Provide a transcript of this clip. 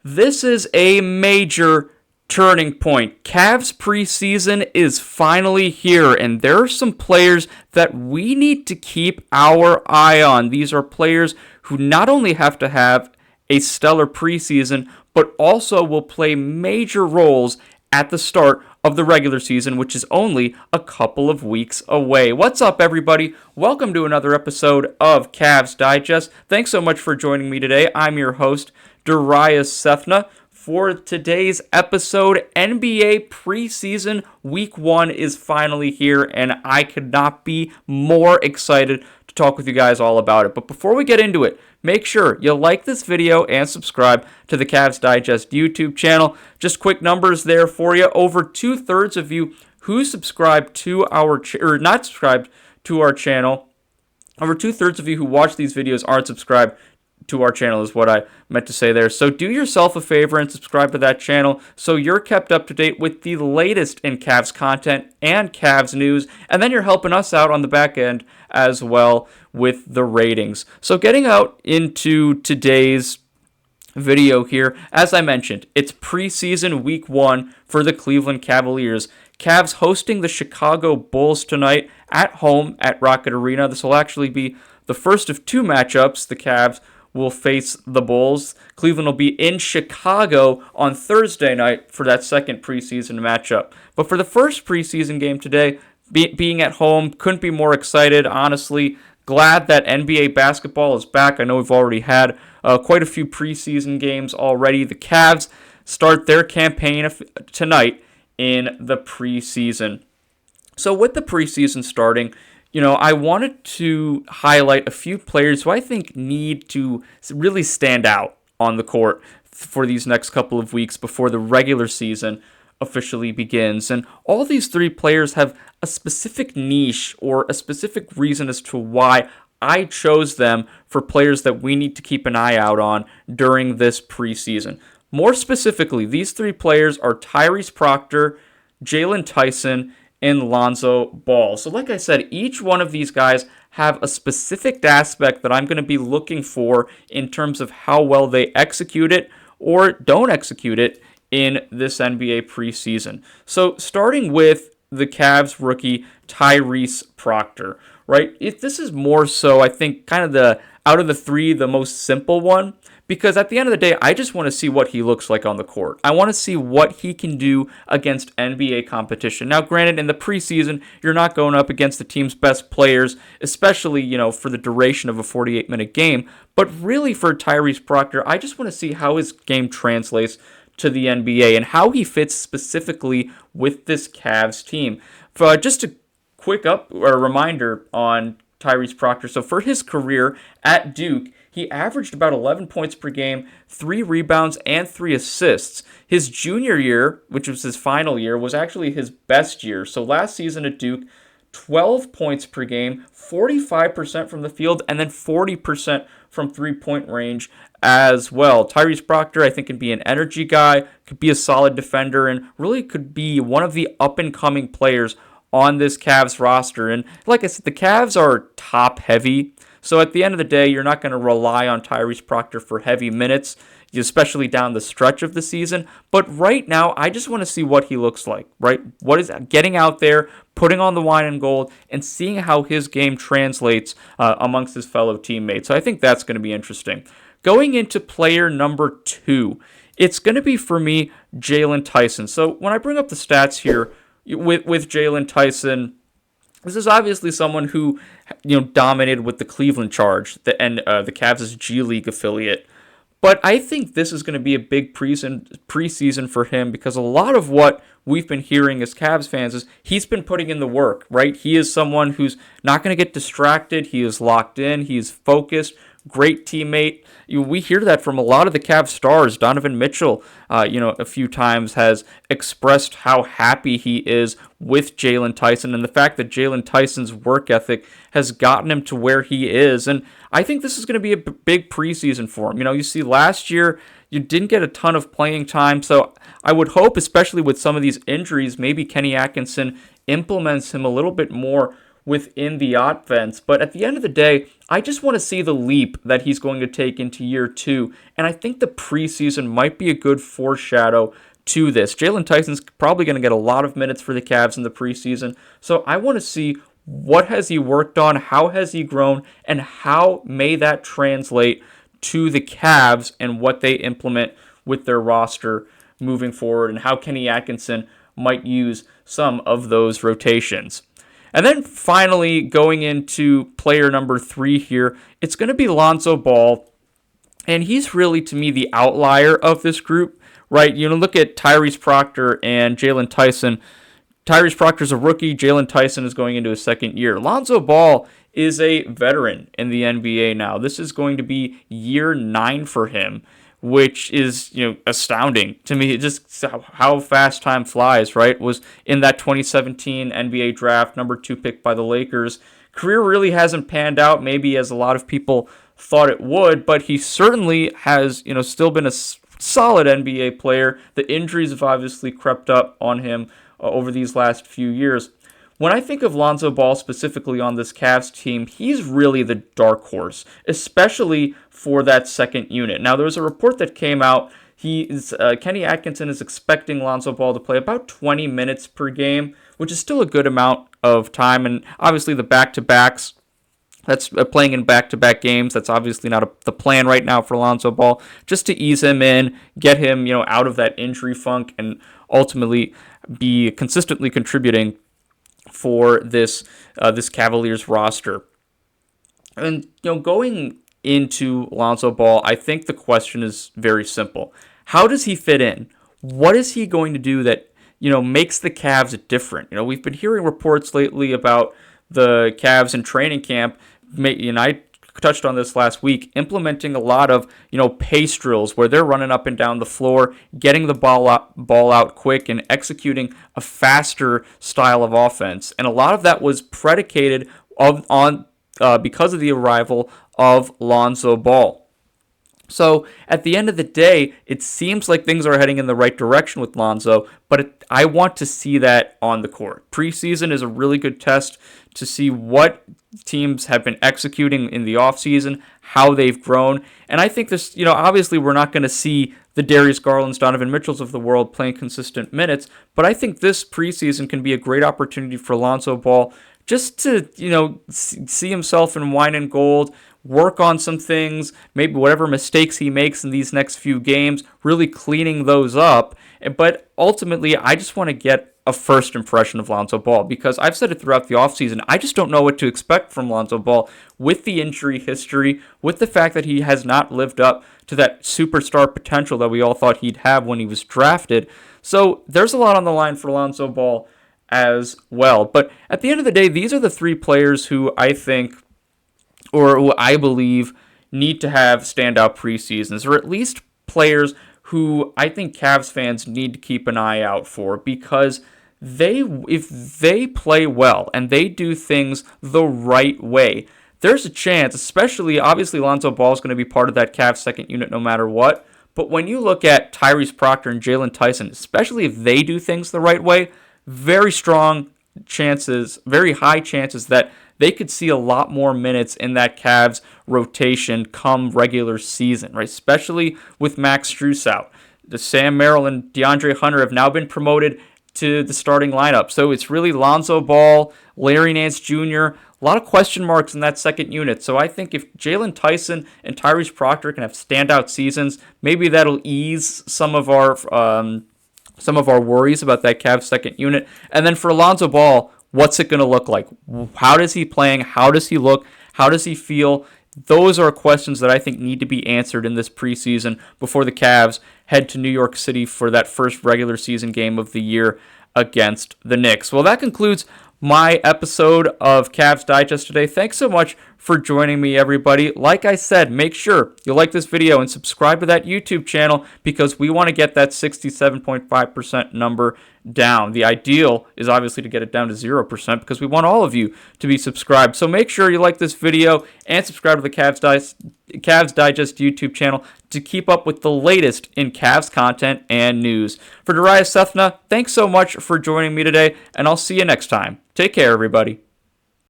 This is a major turning point. Cavs preseason is finally here, and there are some players that we need to keep our eye on. These are players who not only have to have a stellar preseason, but also will play major roles at the start of the regular season, which is only a couple of weeks away. What's up, everybody? Welcome to another episode of Cavs Digest. Thanks so much for joining me today. I'm your host, Darayus Sethna. For today's episode, NBA preseason week 1 is finally here, and I could not be more excited to talk with you guys all about it. But before we get into it, make sure you like this video and subscribe to the Cavs Digest YouTube channel. Just quick numbers there for you. Over 2/3 of you who subscribe to our or not subscribed to our channel. Over 2/3 of you who watch these videos aren't subscribed to our channel is what I meant to say there. So do yourself a favor and subscribe to that channel so you're kept up to date with the latest in Cavs content and Cavs news, and then you're helping us out on the back end as well with the ratings. So getting out into today's video here, as I mentioned, it's preseason week 1 for the Cleveland Cavaliers. Cavs hosting the Chicago Bulls tonight at home at Rocket Arena. This will actually be the first of 2 matchups the Cavs will face the Bulls. Cleveland will be in Chicago on Thursday night for that second preseason matchup. But for the first preseason game today, being at home, couldn't be more excited, honestly. Glad that NBA basketball is back. I know we've already had quite a few preseason games already. The Cavs start their campaign tonight in the preseason. So with the preseason starting, I wanted to highlight a few players who I think need to really stand out on the court for these next couple of weeks before the regular season officially begins. And all these 3 players have a specific niche or a specific reason as to why I chose them for players that we need to keep an eye out on during this preseason. More specifically, these 3 players are Tyrese Proctor, Jalen Tyson, and Lonzo Ball. So like I said, each one of these guys have a specific aspect that I'm going to be looking for in terms of how well they execute it or don't execute it in this NBA preseason. So starting with the Cavs rookie Tyrese Proctor, right? This is more so, I think, kind of the out of the 3, the most simple one. Because at the end of the day, I just want to see what he looks like on the court. I want to see what he can do against NBA competition. Now, granted, in the preseason, you're not going up against the team's best players, especially, for the duration of a 48-minute game. But really, for Tyrese Proctor, I just want to see how his game translates to the NBA and how he fits specifically with this Cavs team. Just a quick reminder on Tyrese Proctor. So for his career at Duke, he averaged about 11 points per game, 3 rebounds, and 3 assists. His junior year, which was his final year, was actually his best year. So last season at Duke, 12 points per game, 45% from the field, and then 40% from three-point range as well. Tyrese Proctor, I think, can be an energy guy, could be a solid defender, and really could be one of the up-and-coming players on this Cavs roster. And like I said, the Cavs are top-heavy. So at the end of the day, you're not going to rely on Tyrese Proctor for heavy minutes, especially down the stretch of the season. But right now, I just want to see what he looks like, right? What is getting out there, putting on the wine and gold, and seeing how his game translates amongst his fellow teammates. So I think that's going to be interesting. Going into player number 2, it's going to be, for me, Jalen Tyson. So when I bring up the stats here with Jalen Tyson, this is obviously someone who, dominated with the Cleveland Charge and the Cavs' G League affiliate. But I think this is going to be a big preseason for him because a lot of what we've been hearing as Cavs fans is he's been putting in the work, right? He is someone who's not going to get distracted. He is locked in. He is focused. Great teammate. We hear that from a lot of the Cavs stars. Donovan Mitchell, a few times has expressed how happy he is with Jalen Tyson and the fact that Jalen Tyson's work ethic has gotten him to where he is. And I think this is going to be a big preseason for him. You see last year you didn't get a ton of playing time, so I would hope, especially with some of these injuries, maybe Kenny Atkinson implements him a little bit more within the offense. But at the end of the day, I just want to see the leap that he's going to take into year 2. And I think the preseason might be a good foreshadow to this. Jalen Tyson's probably going to get a lot of minutes for the Cavs in the preseason. So I want to see what has he worked on, how has he grown, and how may that translate to the Cavs and what they implement with their roster moving forward, and how Kenny Atkinson might use some of those rotations. And then finally, going into player number 3 here, it's going to be Lonzo Ball. And he's really, to me, the outlier of this group, right? You know, look at Tyrese Proctor and Jalen Tyson. Tyrese Proctor's a rookie. Jalen Tyson is going into his second year. Lonzo Ball is a veteran in the NBA now. This is going to be year 9 for him, which is, you know, astounding to me. Just how fast time flies, right? Was in that 2017 NBA draft, number 2 pick by the Lakers. Career really hasn't panned out, maybe as a lot of people thought it would, but he certainly has, you know, still been a solid NBA player. The injuries have obviously crept up on him over these last few years. When I think of Lonzo Ball specifically on this Cavs team, he's really the dark horse, especially for that second unit. Now, there was a report that came out. Kenny Atkinson is expecting Lonzo Ball to play about 20 minutes per game, which is still a good amount of time. And obviously the back-to-backs, that's playing in back-to-back games. That's obviously not the plan right now for Lonzo Ball, just to ease him in, get him, you know, out of that injury funk, and ultimately be consistently contributing for this Cavaliers roster. And, you know, going into Lonzo Ball, I think the question is very simple. How does he fit in? What is he going to do that, you know, makes the Cavs different? You know, we've been hearing reports lately about the Cavs in training camp, and I touched on this last week, implementing a lot of, you know, pace drills where they're running up and down the floor, getting the ball out quick, and executing a faster style of offense. And a lot of that was predicated on because of the arrival of Lonzo Ball. So at the end of the day, it seems like things are heading in the right direction with Lonzo, but I want to see that on the court. Preseason is a really good test to see what teams have been executing in the offseason, how they've grown. And I think this, you know, obviously we're not going to see the Darius Garlands, Donovan Mitchells of the world playing consistent minutes, but I think this preseason can be a great opportunity for Lonzo Ball just to, you know, see himself in wine and gold, work on some things, maybe whatever mistakes he makes in these next few games, really cleaning those up. But ultimately, I just want to get a first impression of Lonzo Ball, because I've said it throughout the offseason, I just don't know what to expect from Lonzo Ball with the injury history, with the fact that he has not lived up to that superstar potential that we all thought he'd have when he was drafted. So there's a lot on the line for Lonzo Ball as well. But at the end of the day, these are the 3 players who I think, or who I believe, need to have standout preseasons, or at least players who I think Cavs fans need to keep an eye out for, because if they play well and they do things the right way, there's a chance, especially, obviously Lonzo Ball is going to be part of that Cavs second unit no matter what, but when you look at Tyrese Proctor and Jalen Tyson, especially if they do things the right way, very strong chances, very high chances that they could see a lot more minutes in that Cavs rotation come regular season, right? Especially with Max Strus out. The Sam Merrill and DeAndre Hunter have now been promoted to the starting lineup. So it's really Lonzo Ball, Larry Nance Jr., a lot of question marks in that second unit. So I think if Jalen Tyson and Tyrese Proctor can have standout seasons, maybe that'll ease some of our worries about that Cavs second unit. And then for Lonzo Ball, what's it going to look like? How does he playing? How does he look? How does he feel? Those are questions that I think need to be answered in this preseason before the Cavs head to New York City for that first regular season game of the year against the Knicks. Well, that concludes my episode of Cavs Digest today. Thanks so much for joining me, everybody. Like I said, make sure you like this video and subscribe to that YouTube channel, because we want to get that 67.5% number down. The ideal is obviously to get it down to 0%, because we want all of you to be subscribed. So make sure you like this video and subscribe to the Cavs Digest YouTube channel to keep up with the latest in Cavs content and news. For Darayus Sethna, thanks so much for joining me today, and I'll see you next time. Take care, everybody.